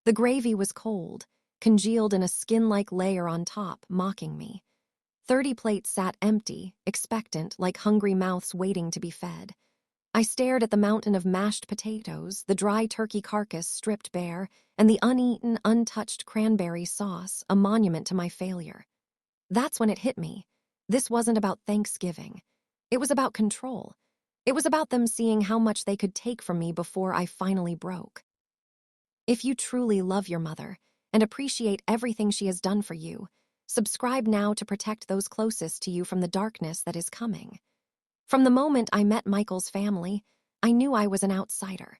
The gravy was cold, congealed in a skin-like layer on top, mocking me. 30 plates sat empty, expectant, like hungry mouths waiting to be fed. I stared at the mountain of mashed potatoes, the dry turkey carcass stripped bare, and the uneaten, untouched cranberry sauce, a monument to my failure. That's when it hit me. This wasn't about Thanksgiving. It was about control. It was about them seeing how much they could take from me before I finally broke. If you truly love your mother and appreciate everything she has done for you, subscribe now to protect those closest to you from the darkness that is coming. From the moment I met Michael's family, I knew I was an outsider.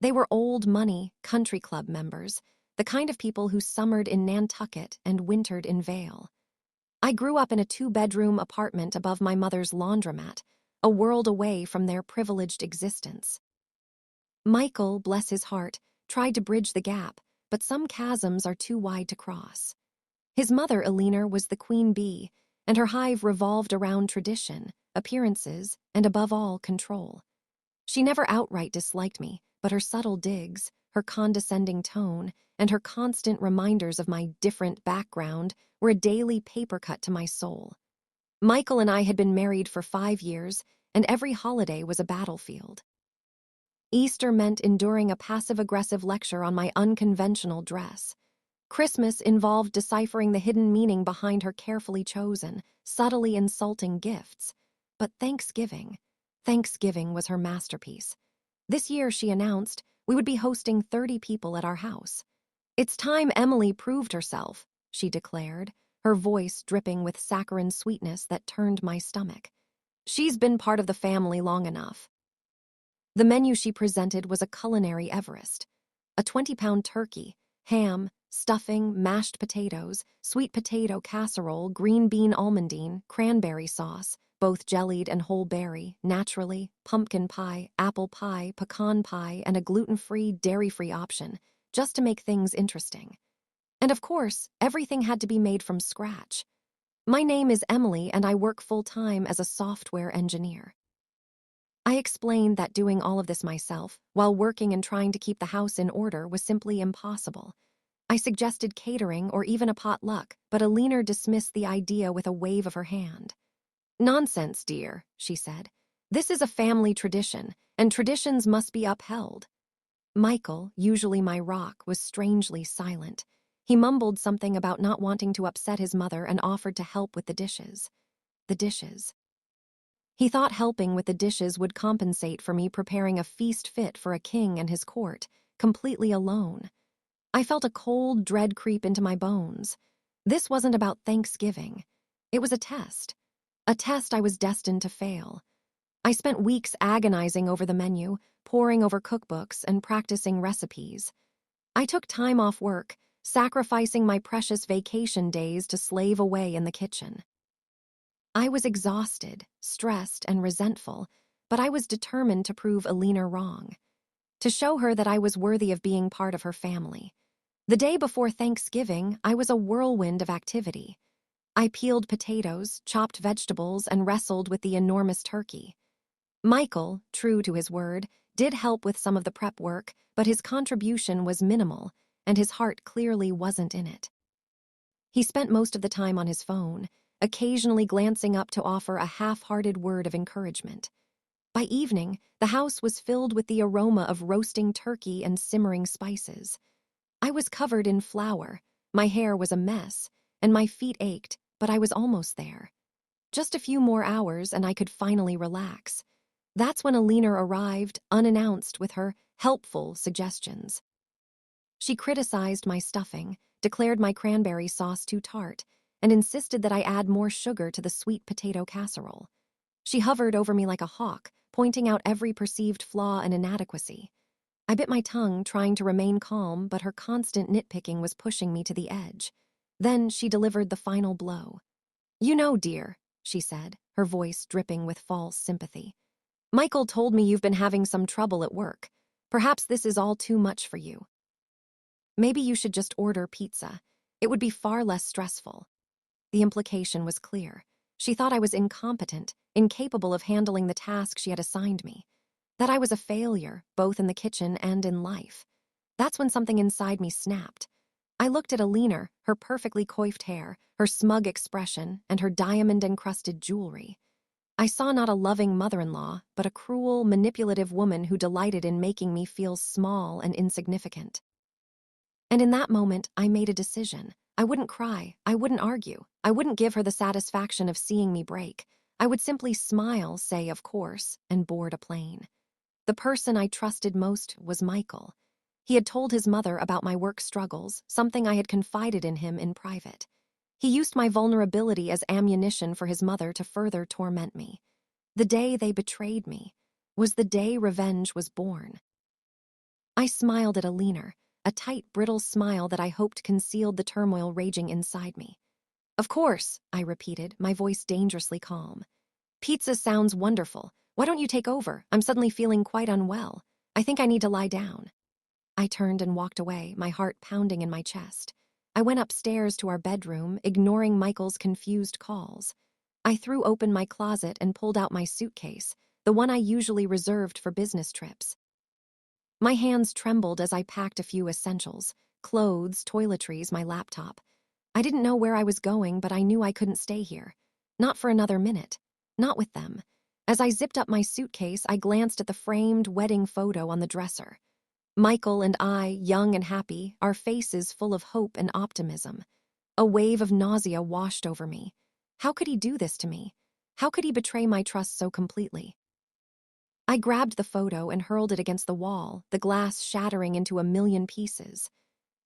They were old money country club members, the kind of people who summered in Nantucket and wintered in Vail. I grew up in a 2-bedroom apartment above my mother's laundromat, a world away from their privileged existence. Michael, bless his heart, tried to bridge the gap, but some chasms are too wide to cross. His mother, Eleanor, was the queen bee, and her hive revolved around tradition, appearances, and above all, control. She never outright disliked me, but her subtle digs, her condescending tone, and her constant reminders of my different background were a daily paper cut to my soul. Michael and I had been married for 5 years, and every holiday was a battlefield. Easter meant enduring a passive-aggressive lecture on my unconventional dress. Christmas involved deciphering the hidden meaning behind her carefully chosen, subtly insulting gifts. But Thanksgiving was her masterpiece. This year, she announced, we would be hosting 30 people at our house. "It's time Emily proved herself," she declared, her voice dripping with saccharine sweetness that turned my stomach. "She's been part of the family long enough." The menu she presented was a culinary Everest. A 20-pound turkey, ham, stuffing, mashed potatoes, sweet potato casserole, green bean almondine, cranberry sauce, both jellied and whole berry, naturally, pumpkin pie, apple pie, pecan pie, and a gluten-free, dairy-free option, just to make things interesting. And of course, everything had to be made from scratch. My name is Emily, and I work full-time as a software engineer. I explained that doing all of this myself, while working and trying to keep the house in order, was simply impossible. I suggested catering or even a potluck, but Eleanor dismissed the idea with a wave of her hand. "Nonsense, dear," she said. "This is a family tradition, and traditions must be upheld." Michael, usually my rock, was strangely silent. He mumbled something about not wanting to upset his mother and offered to help with the dishes. The dishes. He thought helping with the dishes would compensate for me preparing a feast fit for a king and his court, completely alone. I felt a cold dread creep into my bones. This wasn't about Thanksgiving. It was a test I was destined to fail. I spent weeks agonizing over the menu, poring over cookbooks, and practicing recipes. I took time off work, sacrificing my precious vacation days to slave away in the kitchen. I was exhausted, stressed, and resentful, but I was determined to prove Eleanor wrong, to show her that I was worthy of being part of her family. The day before Thanksgiving, I was a whirlwind of activity. I peeled potatoes, chopped vegetables, and wrestled with the enormous turkey. Michael, true to his word, did help with some of the prep work, but his contribution was minimal, and his heart clearly wasn't in it. He spent most of the time on his phone, occasionally glancing up to offer a half-hearted word of encouragement. By evening, the house was filled with the aroma of roasting turkey and simmering spices. I was covered in flour, my hair was a mess, and my feet ached, but I was almost there. Just a few more hours and I could finally relax. That's when Eleanor arrived, unannounced, with her helpful suggestions. She criticized my stuffing, declared my cranberry sauce too tart, and insisted that I add more sugar to the sweet potato casserole. She hovered over me like a hawk, pointing out every perceived flaw and inadequacy. I bit my tongue, trying to remain calm, but her constant nitpicking was pushing me to the edge. Then she delivered the final blow. "You know, dear," she said, her voice dripping with false sympathy. "Michael told me you've been having some trouble at work. Perhaps this is all too much for you. Maybe you should just order pizza. It would be far less stressful." The implication was clear. She thought I was incompetent, incapable of handling the task she had assigned me, that I was a failure, both in the kitchen and in life. That's when something inside me snapped. I looked at Alina, her perfectly coiffed hair, her smug expression, and her diamond-encrusted jewelry. I saw not a loving mother-in-law, but a cruel, manipulative woman who delighted in making me feel small and insignificant. And in that moment, I made a decision. I wouldn't cry, I wouldn't argue, I wouldn't give her the satisfaction of seeing me break. I would simply smile, say, of course, and board a plane. The person I trusted most was Michael. He had told his mother about my work struggles, something I had confided in him in private. He used my vulnerability as ammunition for his mother to further torment me. The day they betrayed me was the day revenge was born. I smiled at Alina, a tight, brittle smile that I hoped concealed the turmoil raging inside me. Of course, I repeated, my voice dangerously calm. Pizza sounds wonderful. Why don't you take over? I'm suddenly feeling quite unwell. I think I need to lie down. I turned and walked away, my heart pounding in my chest. I went upstairs to our bedroom, ignoring Michael's confused calls. I threw open my closet and pulled out my suitcase, the one I usually reserved for business trips. My hands trembled as I packed a few essentials: clothes, toiletries, my laptop. I didn't know where I was going, but I knew I couldn't stay here. Not for another minute. Not with them. As I zipped up my suitcase, I glanced at the framed wedding photo on the dresser. Michael and I, young and happy, our faces full of hope and optimism. A wave of nausea washed over me. How could he do this to me? How could he betray my trust so completely? I grabbed the photo and hurled it against the wall, the glass shattering into a million pieces.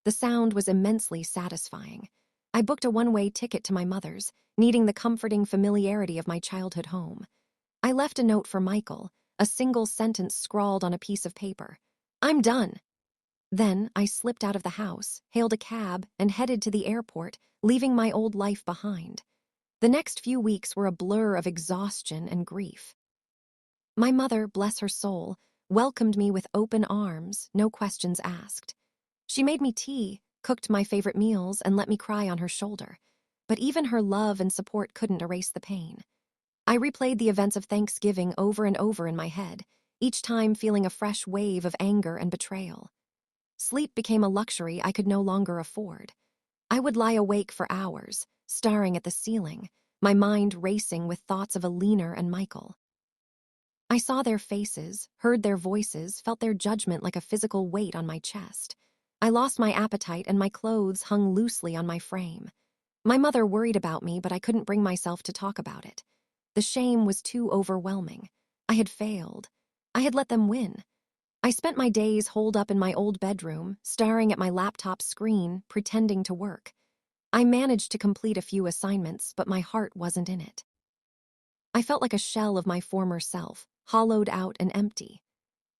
The sound was immensely satisfying. I booked a one-way ticket to my mother's, needing the comforting familiarity of my childhood home. I left a note for Michael, a single sentence scrawled on a piece of paper. I'm done. Then I slipped out of the house, hailed a cab, and headed to the airport, leaving my old life behind. The next few weeks were a blur of exhaustion and grief. My mother, bless her soul, welcomed me with open arms, no questions asked. She made me tea, cooked my favorite meals, and let me cry on her shoulder. But even her love and support couldn't erase the pain. I replayed the events of Thanksgiving over and over in my head, each time feeling a fresh wave of anger and betrayal. Sleep became a luxury I could no longer afford. I would lie awake for hours, staring at the ceiling, my mind racing with thoughts of Alina and Michael. I saw their faces, heard their voices, felt their judgment like a physical weight on my chest. I lost my appetite and my clothes hung loosely on my frame. My mother worried about me, but I couldn't bring myself to talk about it. The shame was too overwhelming. I had failed. I had let them win. I spent my days holed up in my old bedroom, staring at my laptop screen, pretending to work. I managed to complete a few assignments, but my heart wasn't in it. I felt like a shell of my former self, hollowed out and empty.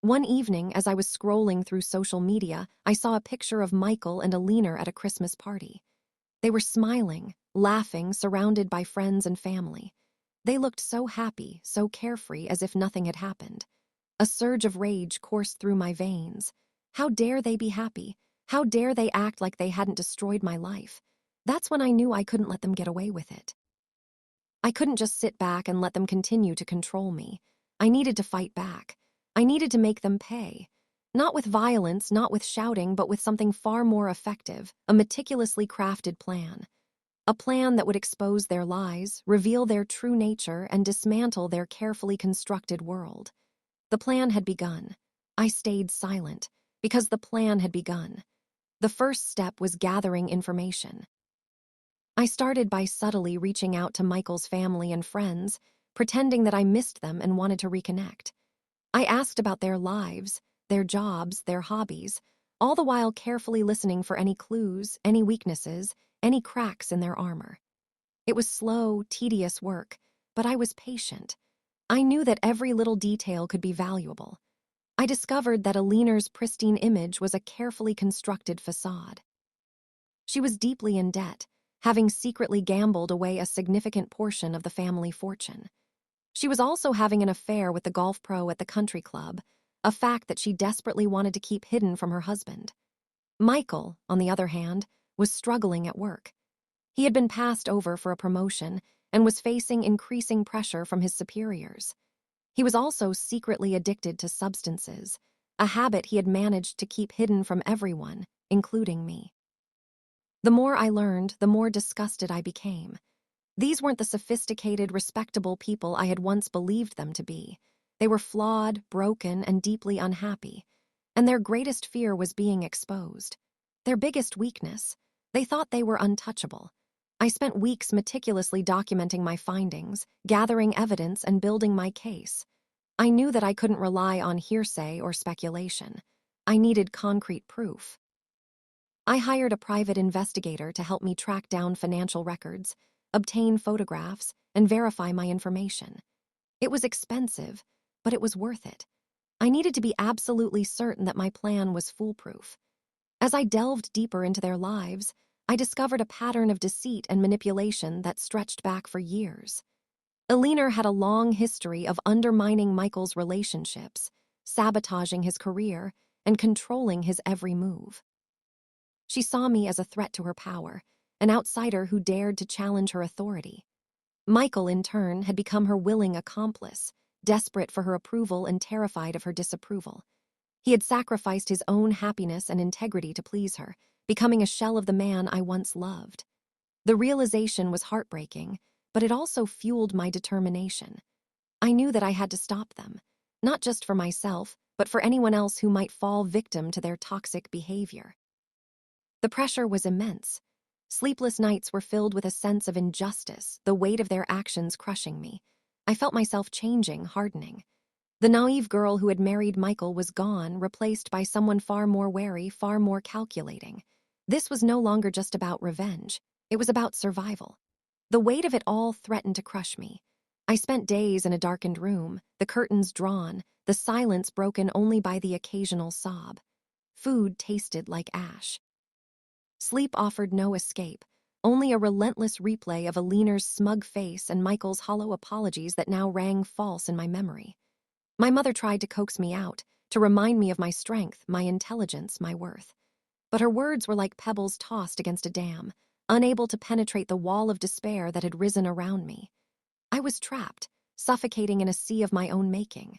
One evening, as I was scrolling through social media, I saw a picture of Michael and Alina at a Christmas party. They were smiling, laughing, surrounded by friends and family. They looked so happy, so carefree, as if nothing had happened. A surge of rage coursed through my veins. How dare they be happy? How dare they act like they hadn't destroyed my life? That's when I knew I couldn't let them get away with it. I couldn't just sit back and let them continue to control me. I needed to fight back. I needed to make them pay. Not with violence, not with shouting, but with something far more effective, a meticulously crafted plan. A plan that would expose their lies, reveal their true nature, and dismantle their carefully constructed world. The plan had begun. I stayed silent, because the plan had begun. The first step was gathering information. I started by subtly reaching out to Michael's family and friends, pretending that I missed them and wanted to reconnect. I asked about their lives, their jobs, their hobbies, all the while carefully listening for any clues, any weaknesses, any cracks in their armor. It was slow, tedious work, but I was patient. I knew that every little detail could be valuable. I discovered that Alina's pristine image was a carefully constructed facade. She was deeply in debt, having secretly gambled away a significant portion of the family fortune. She was also having an affair with the golf pro at the country club, a fact that she desperately wanted to keep hidden from her husband. Michael, on the other hand, was struggling at work. He had been passed over for a promotion and was facing increasing pressure from his superiors. He was also secretly addicted to substances, a habit he had managed to keep hidden from everyone, including me. The more I learned, the more disgusted I became. These weren't the sophisticated, respectable people I had once believed them to be. They were flawed, broken, and deeply unhappy, and their greatest fear was being exposed. Their biggest weakness, they thought they were untouchable. I spent weeks meticulously documenting my findings, gathering evidence, and building my case. I knew that I couldn't rely on hearsay or speculation. I needed concrete proof. I hired a private investigator to help me track down financial records, obtain photographs, and verify my information. It was expensive, but it was worth it. I needed to be absolutely certain that my plan was foolproof. As I delved deeper into their lives, I discovered a pattern of deceit and manipulation that stretched back for years. Aliner had a long history of undermining Michael's relationships, sabotaging his career, and controlling his every move. She saw me as a threat to her power, an outsider who dared to challenge her authority. Michael, in turn, had become her willing accomplice, desperate for her approval and terrified of her disapproval. He had sacrificed his own happiness and integrity to please her, becoming a shell of the man I once loved. The realization was heartbreaking, but it also fueled my determination. I knew that I had to stop them, not just for myself, but for anyone else who might fall victim to their toxic behavior. The pressure was immense. Sleepless nights were filled with a sense of injustice, the weight of their actions crushing me. I felt myself changing, hardening. The naive girl who had married Michael was gone, replaced by someone far more wary, far more calculating. This was no longer just about revenge. It was about survival. The weight of it all threatened to crush me. I spent days in a darkened room, the curtains drawn, the silence broken only by the occasional sob. Food tasted like ash. Sleep offered no escape, only a relentless replay of Aliner's smug face and Michael's hollow apologies that now rang false in my memory. My mother tried to coax me out, to remind me of my strength, my intelligence, my worth. But her words were like pebbles tossed against a dam, unable to penetrate the wall of despair that had risen around me. I was trapped, suffocating in a sea of my own making.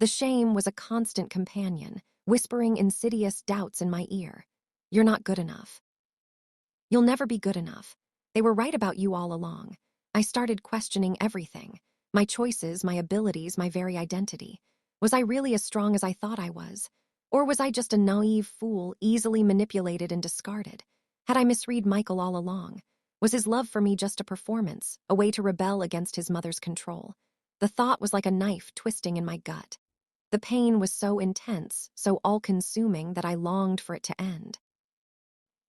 The shame was a constant companion, whispering insidious doubts in my ear. You're not good enough. You'll never be good enough. They were right about you all along. I started questioning everything. My choices, my abilities, my very identity. Was I really as strong as I thought I was? Or was I just a naive fool, easily manipulated and discarded? Had I misread Michael all along? Was his love for me just a performance, a way to rebel against his mother's control? The thought was like a knife twisting in my gut. The pain was so intense, so all-consuming that I longed for it to end.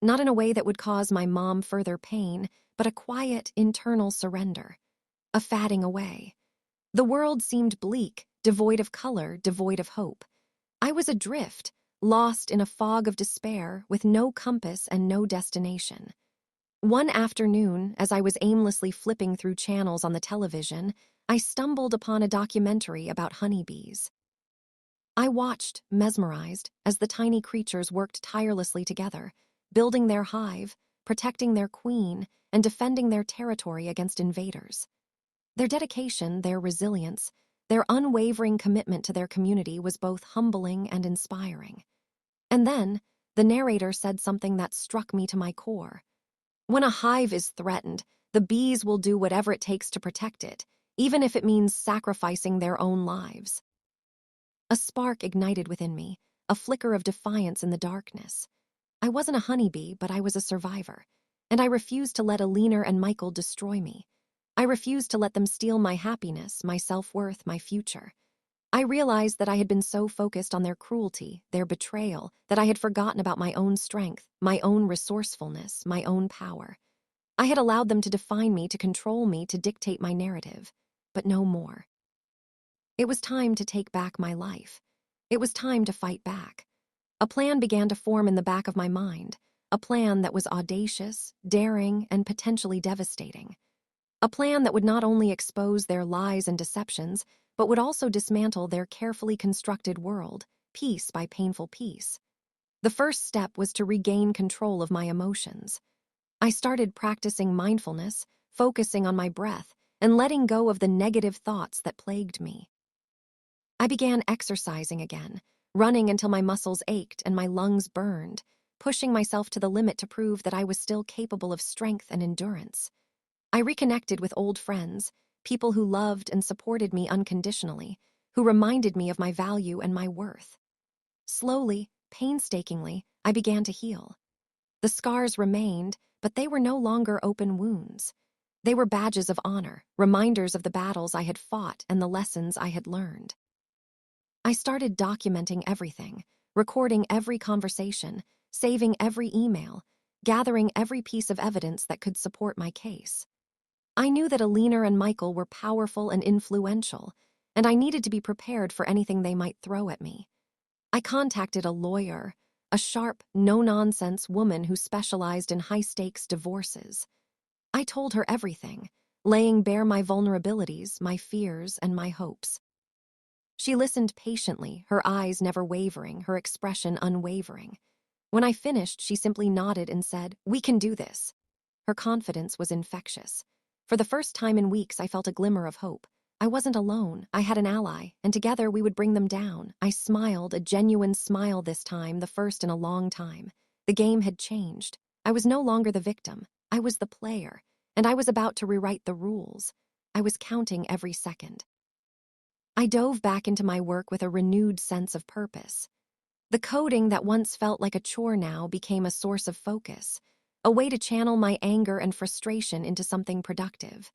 Not in a way that would cause my mom further pain, but a quiet, internal surrender. A fading away. The world seemed bleak, devoid of color, devoid of hope. I was adrift, lost in a fog of despair, with no compass and no destination. One afternoon, as I was aimlessly flipping through channels on the television, I stumbled upon a documentary about honeybees. I watched, mesmerized, as the tiny creatures worked tirelessly together, building their hive, protecting their queen, and defending their territory against invaders. Their dedication, their resilience, their unwavering commitment to their community was both humbling and inspiring. And then, the narrator said something that struck me to my core. When a hive is threatened, the bees will do whatever it takes to protect it, even if it means sacrificing their own lives. A spark ignited within me, a flicker of defiance in the darkness. I wasn't a honeybee, but I was a survivor, and I refused to let Aliner and Michael destroy me. I refused to let them steal my happiness, my self-worth, my future. I realized that I had been so focused on their cruelty, their betrayal, that I had forgotten about my own strength, my own resourcefulness, my own power. I had allowed them to define me, to control me, to dictate my narrative, but no more. It was time to take back my life. It was time to fight back. A plan began to form in the back of my mind, a plan that was audacious, daring, and potentially devastating. A plan that would not only expose their lies and deceptions, but would also dismantle their carefully constructed world, piece by painful piece. The first step was to regain control of my emotions. I started practicing mindfulness, focusing on my breath, and letting go of the negative thoughts that plagued me. I began exercising again, running until my muscles ached and my lungs burned, pushing myself to the limit to prove that I was still capable of strength and endurance. I reconnected with old friends, people who loved and supported me unconditionally, who reminded me of my value and my worth. Slowly, painstakingly, I began to heal. The scars remained, but they were no longer open wounds. They were badges of honor, reminders of the battles I had fought and the lessons I had learned. I started documenting everything, recording every conversation, saving every email, gathering every piece of evidence that could support my case. I knew that Alina and Michael were powerful and influential, and I needed to be prepared for anything they might throw at me. I contacted a lawyer, a sharp, no-nonsense woman who specialized in high-stakes divorces. I told her everything, laying bare my vulnerabilities, my fears, and my hopes. She listened patiently, her eyes never wavering, her expression unwavering. When I finished, she simply nodded and said, "We can do this." Her confidence was infectious. For the first time in weeks, I felt a glimmer of hope. I wasn't alone, I had an ally, and together we would bring them down. I smiled, a genuine smile this time, the first in a long time. The game had changed. I was no longer the victim. I was the player, and I was about to rewrite the rules. I was counting every second. I dove back into my work with a renewed sense of purpose. The coding that once felt like a chore now became a source of focus, a way to channel my anger and frustration into something productive.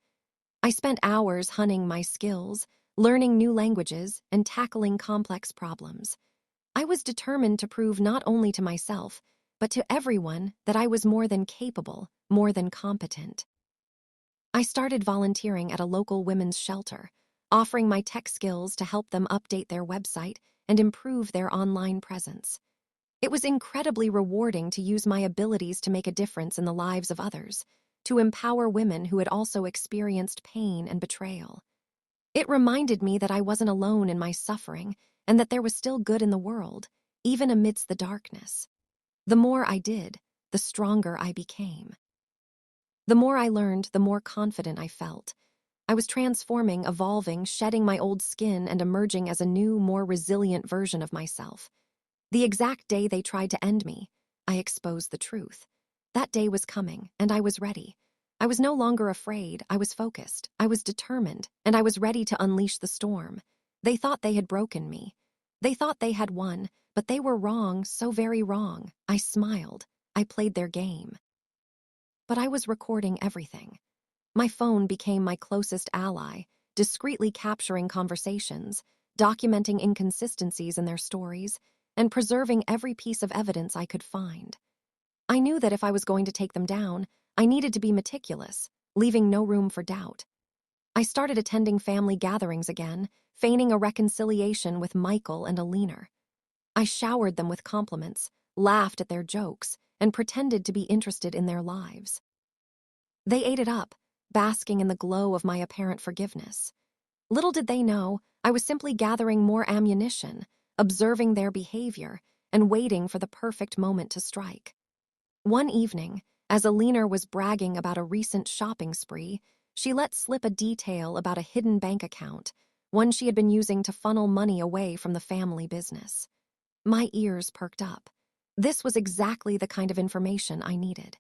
I spent hours honing my skills, learning new languages, and tackling complex problems. I was determined to prove not only to myself, but to everyone that I was more than capable, more than competent. I started volunteering at a local women's shelter, offering my tech skills to help them update their website and improve their online presence. It was incredibly rewarding to use my abilities to make a difference in the lives of others, to empower women who had also experienced pain and betrayal. It reminded me that I wasn't alone in my suffering and that there was still good in the world, even amidst the darkness. The more I did, the stronger I became. The more I learned, the more confident I felt. I was transforming, evolving, shedding my old skin and emerging as a new, more resilient version of myself. The exact day they tried to end me, I exposed the truth. That day was coming, and I was ready. I was no longer afraid, I was focused, I was determined, and I was ready to unleash the storm. They thought they had broken me. They thought they had won, but they were wrong, so very wrong. I smiled. I played their game. But I was recording everything. My phone became my closest ally, discreetly capturing conversations, documenting inconsistencies in their stories, and preserving every piece of evidence I could find. I knew that if I was going to take them down, I needed to be meticulous, leaving no room for doubt. I started attending family gatherings again, feigning a reconciliation with Michael and Alina. I showered them with compliments, laughed at their jokes, and pretended to be interested in their lives. They ate it up, basking in the glow of my apparent forgiveness. Little did they know, I was simply gathering more ammunition, observing their behavior, and waiting for the perfect moment to strike. One evening, as Alina was bragging about a recent shopping spree, she let slip a detail about a hidden bank account, one she had been using to funnel money away from the family business. My ears perked up. This was exactly the kind of information I needed.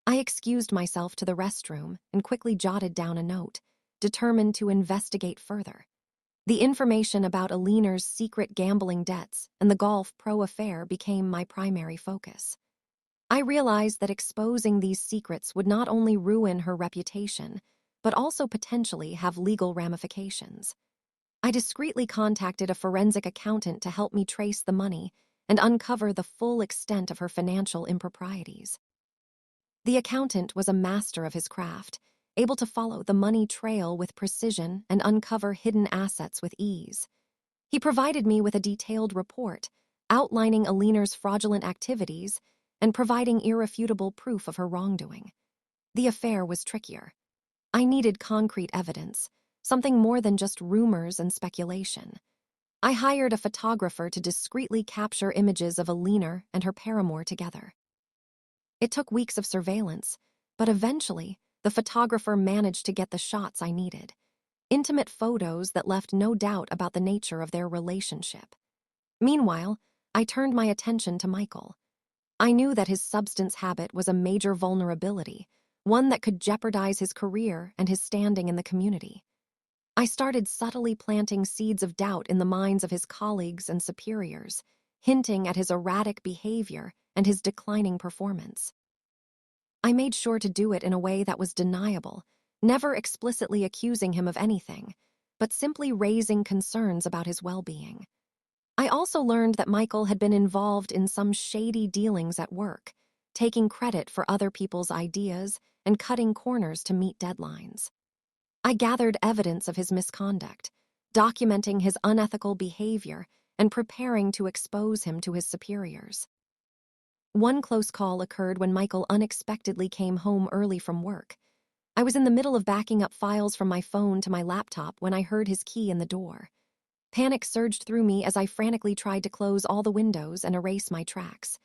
I excused myself to the restroom and quickly jotted down a note, determined to investigate further. The information about Alina's secret gambling debts and the golf pro affair became my primary focus. I realized that exposing these secrets would not only ruin her reputation, but also potentially have legal ramifications. I discreetly contacted a forensic accountant to help me trace the money and uncover the full extent of her financial improprieties. The accountant was a master of his craft, able to follow the money trail with precision and uncover hidden assets with ease. He provided me with a detailed report, outlining Alina's fraudulent activities and providing irrefutable proof of her wrongdoing. The affair was trickier. I needed concrete evidence, something more than just rumors and speculation. I hired a photographer to discreetly capture images of Alina and her paramour together. It took weeks of surveillance, but eventually, the photographer managed to get the shots I needed. Intimate photos that left no doubt about the nature of their relationship. Meanwhile, I turned my attention to Michael. I knew that his substance habit was a major vulnerability, one that could jeopardize his career and his standing in the community. I started subtly planting seeds of doubt in the minds of his colleagues and superiors, hinting at his erratic behavior and his declining performance. I made sure to do it in a way that was deniable, never explicitly accusing him of anything, but simply raising concerns about his well-being. I also learned that Michael had been involved in some shady dealings at work, taking credit for other people's ideas and cutting corners to meet deadlines. I gathered evidence of his misconduct, documenting his unethical behavior and preparing to expose him to his superiors. One close call occurred when Michael unexpectedly came home early from work. I was in the middle of backing up files from my phone to my laptop when I heard his key in the door. Panic surged through me as I frantically tried to close all the windows and erase my tracks.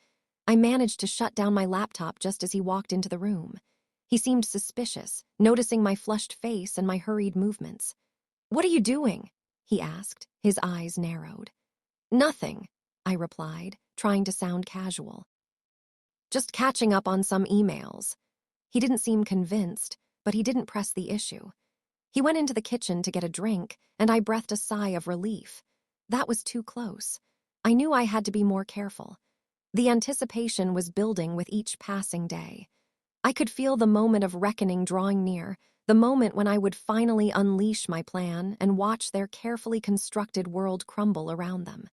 I managed to shut down my laptop just as he walked into the room. He seemed suspicious, noticing my flushed face and my hurried movements. "What are you doing?" he asked, his eyes narrowed. "Nothing," I replied, trying to sound casual. "Just catching up on some emails." He didn't seem convinced, but he didn't press the issue. He went into the kitchen to get a drink, and I breathed a sigh of relief. That was too close. I knew I had to be more careful. The anticipation was building with each passing day. I could feel the moment of reckoning drawing near, the moment when I would finally unleash my plan and watch their carefully constructed world crumble around them.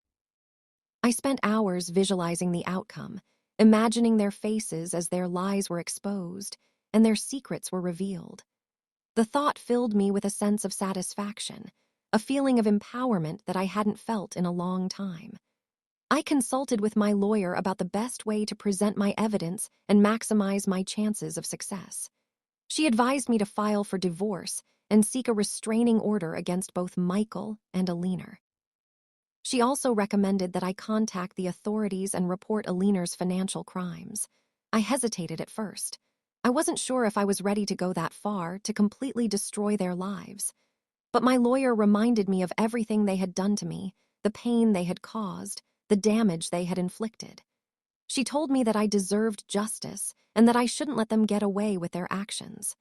I spent hours visualizing the outcome, imagining their faces as their lies were exposed and their secrets were revealed. The thought filled me with a sense of satisfaction, a feeling of empowerment that I hadn't felt in a long time. I consulted with my lawyer about the best way to present my evidence and maximize my chances of success. She advised me to file for divorce and seek a restraining order against both Michael and Alina. She also recommended that I contact the authorities and report Alina's financial crimes. I hesitated at first. I wasn't sure if I was ready to go that far to completely destroy their lives. But my lawyer reminded me of everything they had done to me, the pain they had caused, the damage they had inflicted. She told me that I deserved justice and that I shouldn't let them get away with their actions.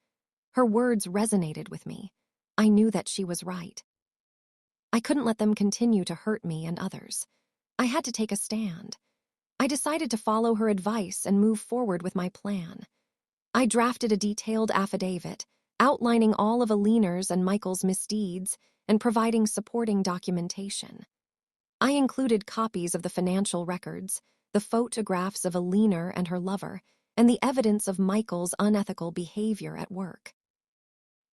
Her words resonated with me. I knew that she was right. I couldn't let them continue to hurt me and others. I had to take a stand. I decided to follow her advice and move forward with my plan. I drafted a detailed affidavit, outlining all of Alina's and Michael's misdeeds and providing supporting documentation. I included copies of the financial records, the photographs of Alina and her lover, and the evidence of Michael's unethical behavior at work.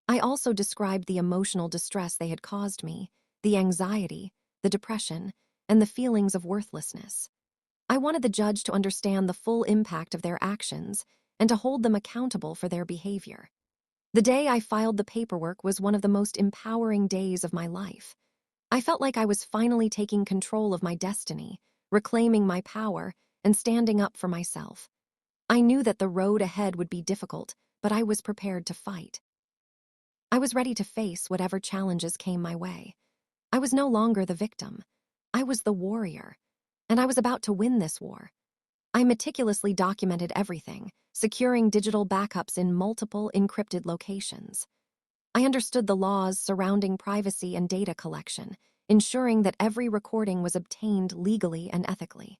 I also described the emotional distress they had caused me, the anxiety, the depression, and the feelings of worthlessness. I wanted the judge to understand the full impact of their actions and to hold them accountable for their behavior. The day I filed the paperwork was one of the most empowering days of my life. I felt like I was finally taking control of my destiny, reclaiming my power, and standing up for myself. I knew that the road ahead would be difficult, but I was prepared to fight. I was ready to face whatever challenges came my way. I was no longer the victim. I was the warrior, and I was about to win this war. I meticulously documented everything, securing digital backups in multiple encrypted locations. I understood the laws surrounding privacy and data collection, ensuring that every recording was obtained legally and ethically.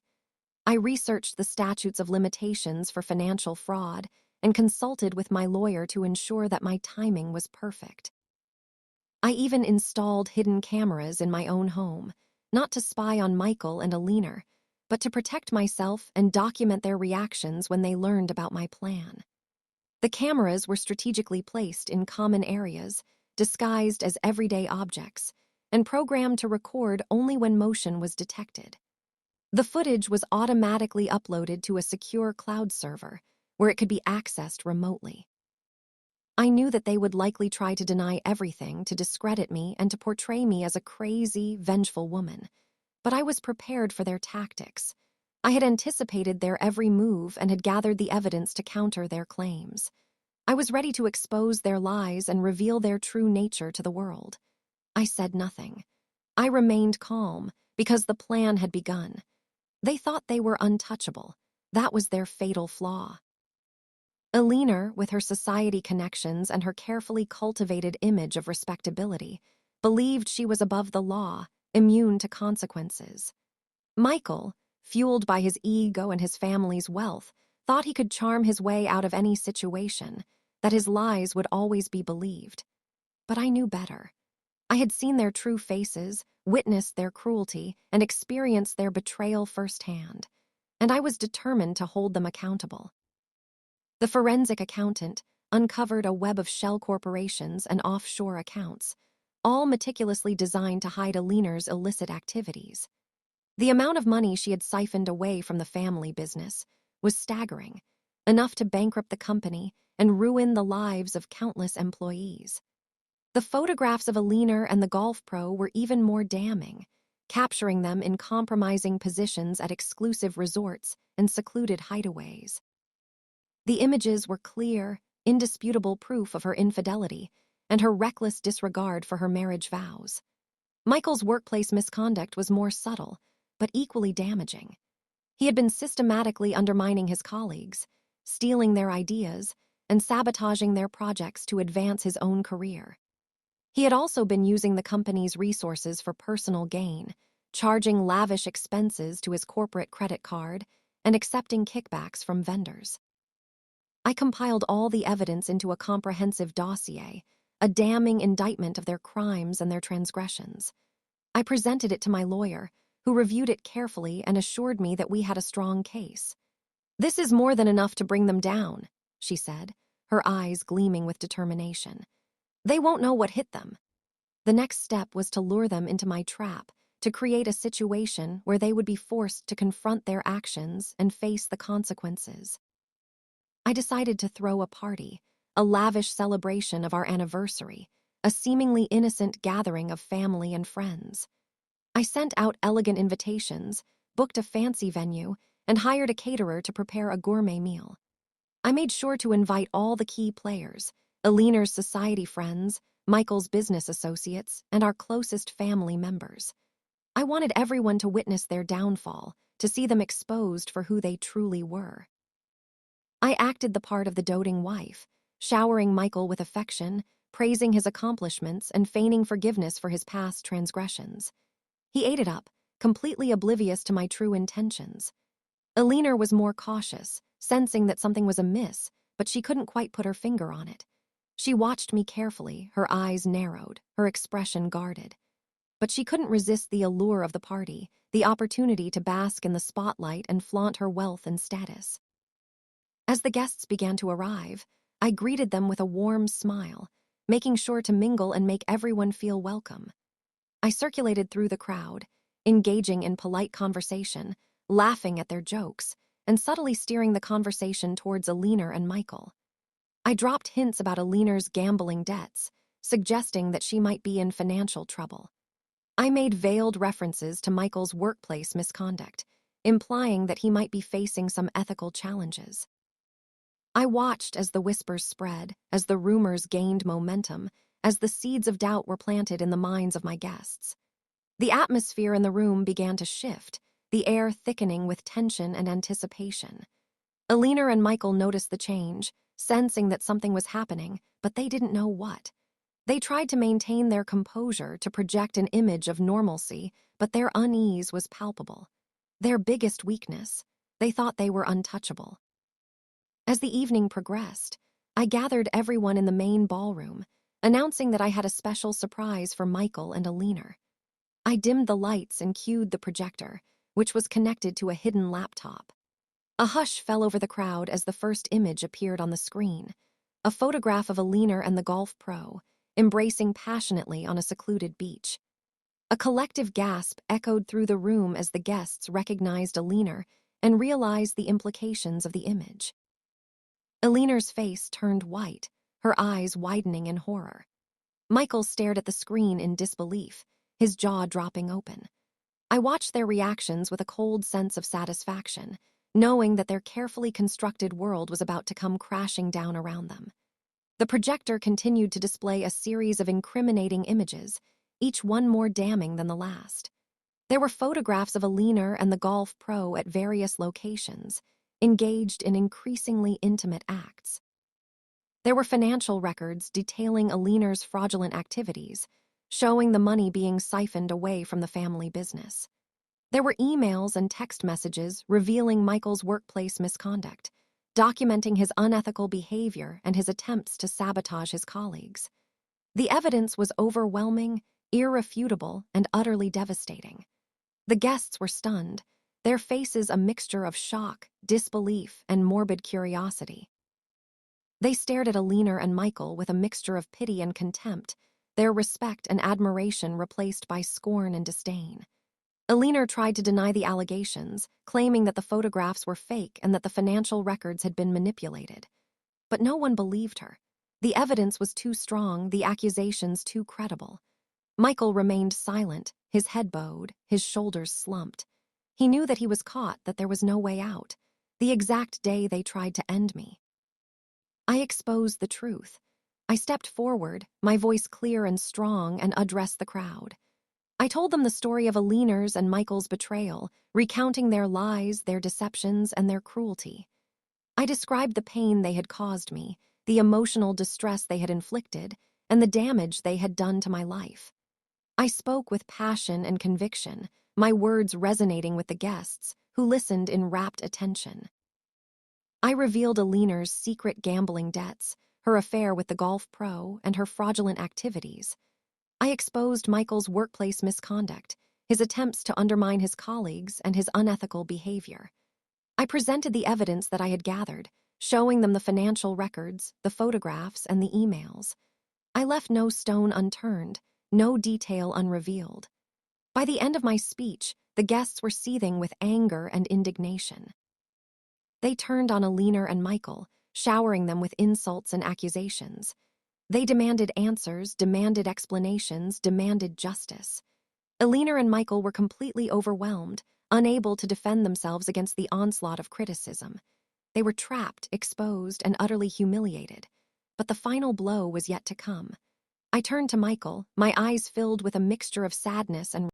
I researched the statutes of limitations for financial fraud and consulted with my lawyer to ensure that my timing was perfect. I even installed hidden cameras in my own home, not to spy on Michael and Alina, but to protect myself and document their reactions when they learned about my plan. The cameras were strategically placed in common areas, disguised as everyday objects, and programmed to record only when motion was detected. The footage was automatically uploaded to a secure cloud server, where it could be accessed remotely. I knew that they would likely try to deny everything to discredit me and to portray me as a crazy, vengeful woman. But I was prepared for their tactics. I had anticipated their every move and had gathered the evidence to counter their claims. I was ready to expose their lies and reveal their true nature to the world. I said nothing. I remained calm because the plan had begun. They thought they were untouchable. That was their fatal flaw. Eleanor, with her society connections and her carefully cultivated image of respectability, believed she was above the law, immune to consequences. Michael, fueled by his ego and his family's wealth, thought he could charm his way out of any situation, that his lies would always be believed. But I knew better. I had seen their true faces, witnessed their cruelty, and experienced their betrayal firsthand, and I was determined to hold them accountable. The forensic accountant uncovered a web of shell corporations and offshore accounts, all meticulously designed to hide Eleanor's illicit activities. The amount of money she had siphoned away from the family business was staggering, enough to bankrupt the company and ruin the lives of countless employees. The photographs of Eleanor and the golf pro were even more damning, capturing them in compromising positions at exclusive resorts and secluded hideaways. The images were clear, indisputable proof of her infidelity and her reckless disregard for her marriage vows. Michael's workplace misconduct was more subtle, but equally damaging. He had been systematically undermining his colleagues, stealing their ideas, and sabotaging their projects to advance his own career. He had also been using the company's resources for personal gain, charging lavish expenses to his corporate credit card and accepting kickbacks from vendors. I compiled all the evidence into a comprehensive dossier, a damning indictment of their crimes and their transgressions. I presented it to my lawyer, who reviewed it carefully and assured me that we had a strong case. "This is more than enough to bring them down," she said, her eyes gleaming with determination. "They won't know what hit them." The next step was to lure them into my trap, to create a situation where they would be forced to confront their actions and face the consequences. I decided to throw a party, a lavish celebration of our anniversary, a seemingly innocent gathering of family and friends. I sent out elegant invitations, booked a fancy venue, and hired a caterer to prepare a gourmet meal. I made sure to invite all the key players, Eleanor's society friends, Michael's business associates, and our closest family members. I wanted everyone to witness their downfall, to see them exposed for who they truly were. I acted the part of the doting wife, showering Michael with affection, praising his accomplishments, and feigning forgiveness for his past transgressions. He ate it up, completely oblivious to my true intentions. Eleanor was more cautious, sensing that something was amiss, but she couldn't quite put her finger on it. She watched me carefully, her eyes narrowed, her expression guarded. But she couldn't resist the allure of the party, the opportunity to bask in the spotlight and flaunt her wealth and status. As the guests began to arrive, I greeted them with a warm smile, making sure to mingle and make everyone feel welcome. I circulated through the crowd, engaging in polite conversation, laughing at their jokes, and subtly steering the conversation towards Eleanor and Michael. I dropped hints about Eleanor's gambling debts, suggesting that she might be in financial trouble. I made veiled references to Michael's workplace misconduct, implying that he might be facing some ethical challenges. I watched as the whispers spread, as the rumors gained momentum, as the seeds of doubt were planted in the minds of my guests. The atmosphere in the room began to shift, the air thickening with tension and anticipation. Eleanor and Michael noticed the change, sensing that something was happening, but they didn't know what. They tried to maintain their composure, to project an image of normalcy, but their unease was palpable. Their biggest weakness, they thought they were untouchable. As the evening progressed, I gathered everyone in the main ballroom, announcing that I had a special surprise for Michael and Eleanor. I dimmed the lights and cued the projector, which was connected to a hidden laptop. A hush fell over the crowd as the first image appeared on the screen, a photograph of Eleanor and the golf pro, embracing passionately on a secluded beach. A collective gasp echoed through the room as the guests recognized Eleanor and realized the implications of the image. Eleanor's face turned white, her eyes widening in horror. Michael stared at the screen in disbelief, his jaw dropping open. I watched their reactions with a cold sense of satisfaction, knowing that their carefully constructed world was about to come crashing down around them. The projector continued to display a series of incriminating images, each one more damning than the last. There were photographs of Alina and the golf pro at various locations, engaged in increasingly intimate acts. There were financial records detailing Alina's fraudulent activities, showing the money being siphoned away from the family business. There were emails and text messages revealing Michael's workplace misconduct, documenting his unethical behavior and his attempts to sabotage his colleagues. The evidence was overwhelming, irrefutable, and utterly devastating. The guests were stunned, their faces a mixture of shock, disbelief, and morbid curiosity. They stared at Alina and Michael with a mixture of pity and contempt, their respect and admiration replaced by scorn and disdain. Alina tried to deny the allegations, claiming that the photographs were fake and that the financial records had been manipulated. But no one believed her. The evidence was too strong, the accusations too credible. Michael remained silent, his head bowed, his shoulders slumped. He knew that he was caught, that there was no way out. The exact day they tried to end me. I exposed the truth. I stepped forward, my voice clear and strong, and addressed the crowd. I told them the story of Alina's and Michael's betrayal, recounting their lies, their deceptions, and their cruelty. I described the pain they had caused me, the emotional distress they had inflicted, and the damage they had done to my life. I spoke with passion and conviction, my words resonating with the guests, who listened in rapt attention. I revealed Alina's secret gambling debts, her affair with the golf pro, and her fraudulent activities. I exposed Michael's workplace misconduct, his attempts to undermine his colleagues, and his unethical behavior. I presented the evidence that I had gathered, showing them the financial records, the photographs, and the emails. I left no stone unturned, no detail unrevealed. By the end of my speech, the guests were seething with anger and indignation. They turned on Alina and Michael, showering them with insults and accusations. They demanded answers, demanded explanations, demanded justice. Alina and Michael were completely overwhelmed, unable to defend themselves against the onslaught of criticism. They were trapped, exposed, and utterly humiliated. But the final blow was yet to come. I turned to Michael, my eyes filled with a mixture of sadness and